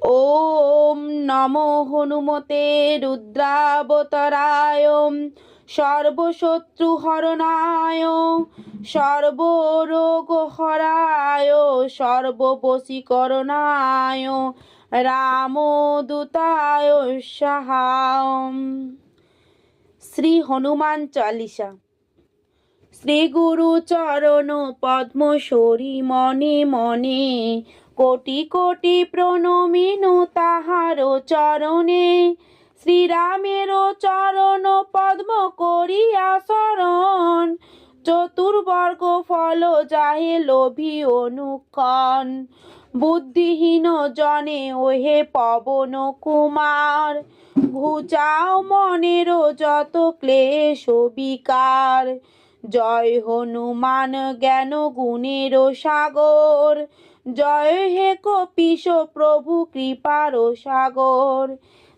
ওম নমো হনুমতে রুদ্রাবতারায় সর্বশত্রুহরণায় সর্বরোগহরায় সর্ববশীকরণায় রামদূতায় স্বাহা। শ্রী হনুমান চালিসা। শ্রী গুরু চরণ পদ্ম সরি মনে মনে, কোটি কোটি প্রণমিনু তাহার চরণে। শ্রীরামের চরণ পদ্ম করিয়া শরণ, চতুর্বর্গ ফল যাহে লোভী অনুক্ষণ। বুদ্ধিহীন জনে ওহে পবন কুমার, ঘুচাও মনের যত ক্লেশ বিকার। জয় হনুমান জ্ঞান গুণের সাগর, জয় হে কপীশ প্রভু কৃপার সাগর।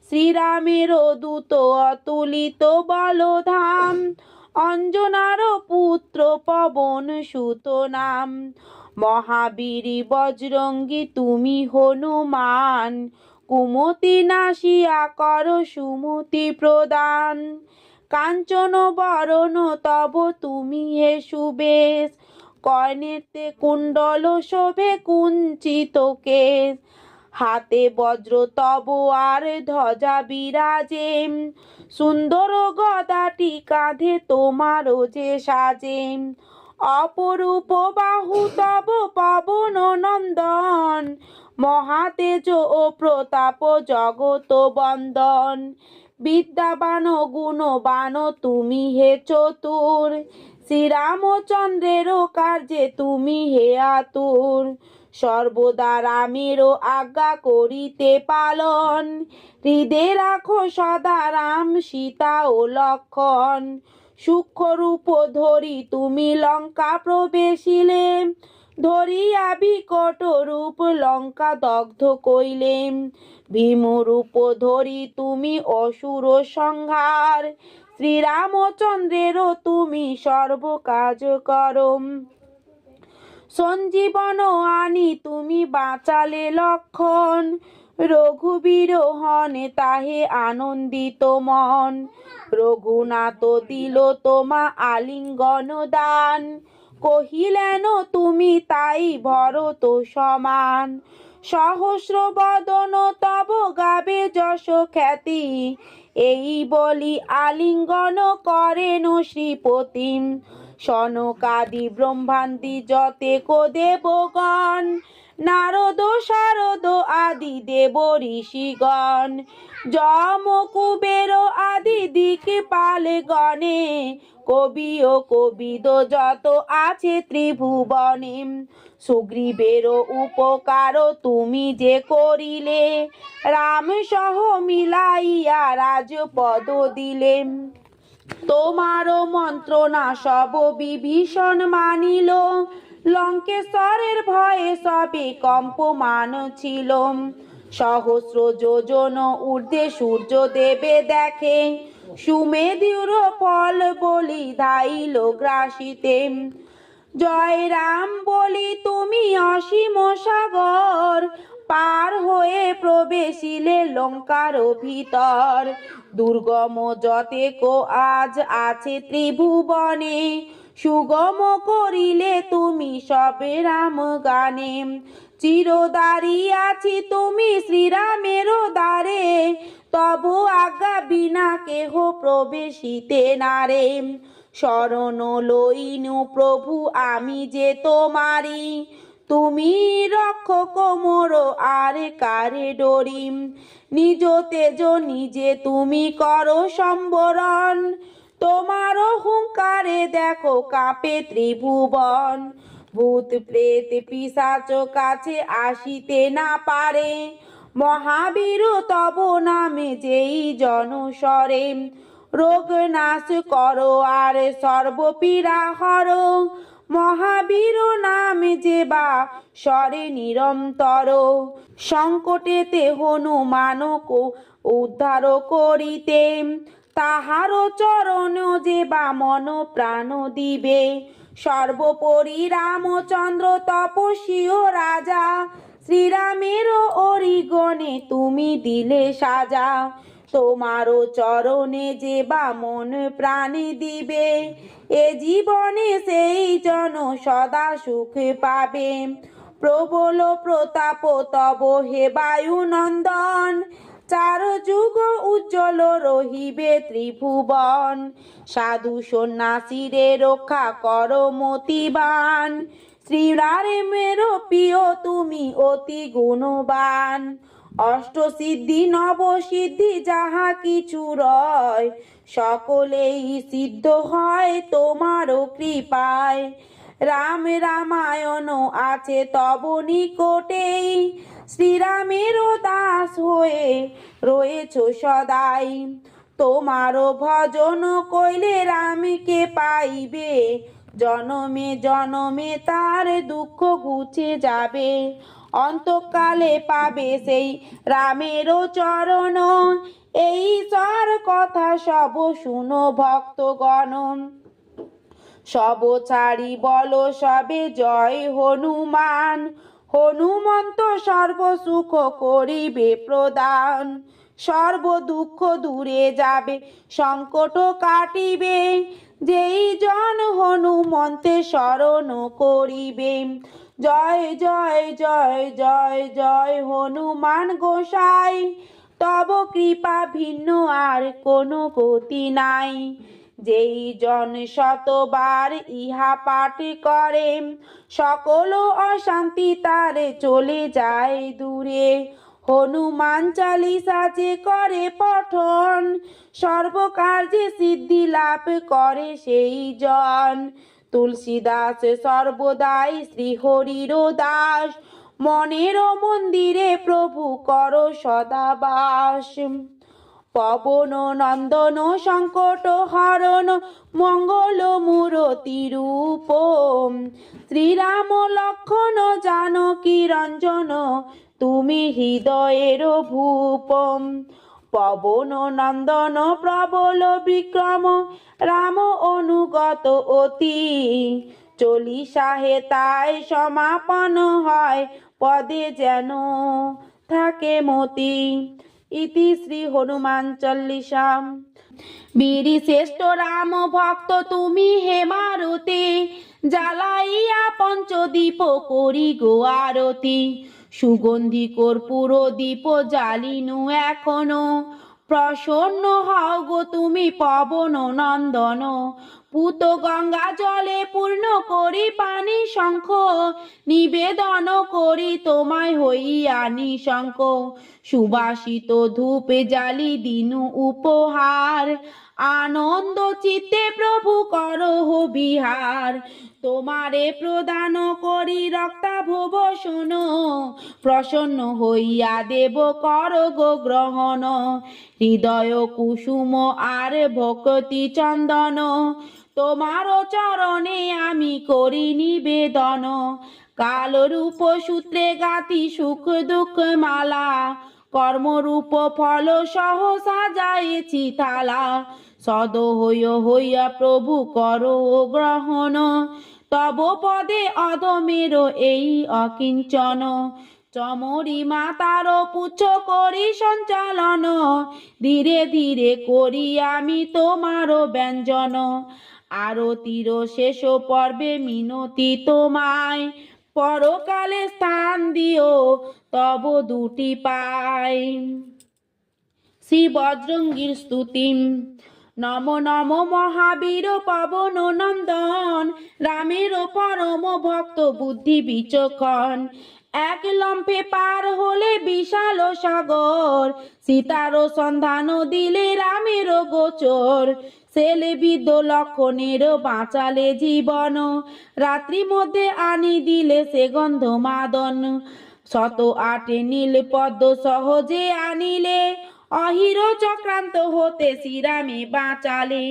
শ্রীরামের দূত অতুলিত বলধাম, অঞ্জনার পুত্র পবন সুত নাম। মহাবীর বজরঙ্গী তুমি হনুমান, কুমতি নাশিয়া কর সুমতি প্রদান। কাঞ্চন বরণ তব তুমি হে সুবেশ, কর্ণেতে কুণ্ডল শোভে কুঞ্চিত কেশ। হাতে বজ্র তব আর ধ্বজা বিরাজে, সুন্দর গদাটি কাঁধে তোমারও যে সাজে। অপরূপ বাহু তব পবন নন্দন, মহাতেজ ও প্রতাপ জগত বন্দন। বিদ্যাবান গুণবান তুমি হে চতুর, শ্রীরামচন্দ্রের কার্যে তুমি হে আতুর। সর্বদা রামের আজ্ঞা করিতে পালন, হৃদে রাখো সদা রাম সীতা ও লক্ষণ। সূক্ষ্ম রূপ ধরি তুমি লঙ্কা প্রবেশিলে, ধরিয়া বিকট রূপ লঙ্কা দগ্ধ কইলে। ভীম রূপ ধরি তুমি অসুর সংহার, শ্রীরামচন্দ্রেরও তুমি সর্ব কাজ করো। সঞ্জীবন আনি তুমি বাঁচালে লক্ষণ, রঘুবীর হনে তাহে আনন্দিত মন। রঘুনাথ দিল তোমা আলিঙ্গন দান, কহিলেন তুমি তাই ভরত সমান। সহস্র বদন তব গাবে যশ খ্যাতি, এই বলি আলিঙ্গন করেন শ্রীপতি। সনকাদি ব্রহ্মান্দি যতেক দেবগণ, নারদ শারদ আদি দেব ঋষিগণ। যম কুবের আদি দিকপাল গণে, কবি ও কবিদ যত আছে ত্রিভুবনে। সুগ্রীবের উপকার তুমি যে করিলে, রাম সহ মিলাইয়া রাজপদ দিলে। তোমার মন্ত্রণা সব বিভীষণ মানিল, লঙ্কেশ্বরের ভয়ে সবে কম্পমান ছিল। সহস্র যোজন ঊর্ধ্বে সূর্য দেবে দেখে, সুমেধুর ফল বলি ধাইল গ্রাসিতে। জয় রাম বলি তুমি অসীম সাগর, পার হয়ে প্রবেশিলে লঙ্কার ভিতর। দুর্গম যতেক আজ আছে ত্রিভুবনে, সুগম করিলে তুমি সবে রাম গানে। চিরদারি আছি তুমি শ্রীরামের দ্বারে, তব আজ্ঞা বিনা কেহ প্রবেশিতে নারে। শরণ লইনু প্রভু আমি যে তোমারি, তুমি রক্ষক মোর আর কারে ডরি। নিজ তেজ নিজে তুমি করো সম্বরণ, তোমার হুঙ্কারে দেখো কাঁপে ত্রিভুবন। ভূত প্রেত পিশাচ কাছে আসিতে না পারে, মহাবীর তব নামে যেই জনস্বরে। রোগ নাশ করো আর সর্বপীড়া হরো, মহাবীর নামে যে বা স্বরে নিরন্তর। সংকটেতে হনুমানকো উদ্ধার করিতে, তাহার চরণ যে বা মন প্রাণ দিবে। সর্বোপরি রামচন্দ্র তপস্বী ও রাজা, শ্রীরামের অরিগণ জীবনে তুমি দিলে সাজা, তোমারও চরণে যে বা মন প্রাণে দিবে, এ জীবনে সেই জন সদা সুখ পাবে। প্রবল প্রতাপ তব হে বায়ুনন্দন, চার যুগ উজ্জ্বল রহিবে ত্রিভুবন। সাধু সন্ন্যাসীরে রক্ষা কর মতিবান, শ্রীরামের প্রিয় তুমি অতি গুণবান। অষ্টসিদ্ধি নবসিদ্ধি যাহা কিছু রয়, সকলেই সিদ্ধ হয় তোমারও কৃপায়। রাম রামায়ণ আছে তব নিকটেই, শ্রীরামেরও দাস হয়ে রয়েছ সদাই। তোমারও ভজন কইলে রামকে পাইবে, জনমে জনমে তার দুঃখ ঘুচে যাবে। অন্তকালে পাবে সেই রামেরও চরণ, এই সর কথা সব শুনো ভক্তগণ। সব ছাড়ি বলো সবে জয় হনুমান, হনুমন্ত সর্ব সুখ করিবে প্রদান। সর্ব দুঃখ দূরে যাবে সংকট কাটিবে, যেই জন হনুমন্তে শরণ করিবে। জয় জয় জয় জয় জয় হনুমান গোসাই, তব কৃপা ভিন্ন আর কোনো গতি নাই। যেই জন শতবার ইহা পাঠ করে, সকল অশান্তি তারে চলে যায় দূরে। হনুমান চালিসা যে করে পঠন, সর্বকার্যে সিদ্ধি লাভ করে সেই জন। তুলসীদাস সর্বদাই শ্রীহরির দাস, মনের মন্দিরে প্রভু কর সদা বাস। পবন নন্দন সংকট হরণ মঙ্গল মূরতি রূপ, শ্রীরাম লক্ষণ জানকী রঞ্জন তুমি হৃদয়ের ভূপ। পবন নন্দন প্রবল বিক্রম রাম অনুগত অতি, চলিসাহে তাই সমাপন হয় পদে যেন থাকে মতি। ইতি শ্রী হনুমান চল্লিশা। বীর শ্রেষ্ঠ রাম ভক্ত তুমি হে মারুতি, জ্বালাইয়া পঞ্চদীপ করি গো আরতি। সুগন্ধি কর্পূর দীপ জ্বালিনু এখনো, প্রসন্ন হও গো তুমি পবন নন্দন। পুত গঙ্গা জলে পূর্ণ করি পানি শঙ্খ, নিবেদন করি তোমায় হইয়া নিশঙ্ক। সুবাসিত ধূপে জালি দিনু উপহার, আনন্দ চিত্তে প্রভু করহ বিহার। তোমারে প্রদান করি রক্তাভব শোন, প্রসন্ন হইয়া দেব কর গো গ্রহণ। হৃদয় কুসুম আর ভক্তি চন্দন, তোমার চরণে আমি করি নিবেদন। কালরূপ সূত্রে গাতি সুখ দুঃখ মালা, কর্মরূপ ফল সহ সাজাইছি থালা। সদ হইয়া প্রভু করো গ্রহণ, তব পদে অধমের এই অকিঞ্চন। চমরি মাতার পুচ্ছ করি সঞ্চালন, ধীরে ধীরে করি আমি তোমার ব্যঞ্জন। আরতির শেষ পর্বে মিনতি তোমায়, পরকালে স্থান দিও তব দুটি পায়। শ্রী বজরঙ্গীর স্তুতি। নম নম মহাবীর পবন নন্দন, রামের পরম ভক্ত বুদ্ধি বিচক্ষণ। এক লম্ফে পার হলে বিশাল সাগর, সীতার সন্ধান দিলে রামের গোচর। ছেলে বৃদ্ধ লক্ষণের বাঁচালে জীবন, রাত্রি মধ্যে আনি দিলে সে গন্ধ মাদন। 108 নীল পদ্ম সহজে আনিলে, অহির চক্রান্ত হতে শ্রীরামে বাঁচালে।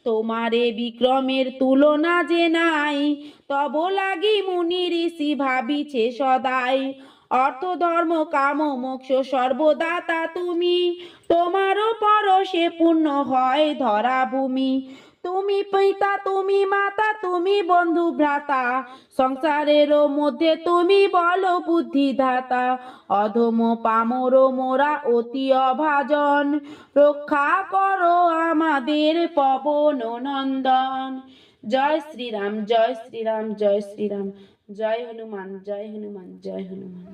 তোমারে বিক্রমের তুলনা যে নাই, তব লাগি মুনি ঋষি ভাবিছে সদাই। অর্থ ধর্ম কাম মোক্ষ সর্বদাতা তুমি, তোমার পরশে পূর্ণ হয় ধরা ভূমি। তুমি পিতা তুমি মাতা তুমি বন্ধু ভ্রাতা, সংসারেরও মধ্যে তুমি বলো বুদ্ধিদাতা। অধম পামর মোরা অতি অভাজন, রক্ষা করো আমাদের পবন নন্দন। জয় শ্রীরাম জয় শ্রীরাম জয় শ্রীরাম, জয় হনুমান জয় হনুমান জয় হনুমান।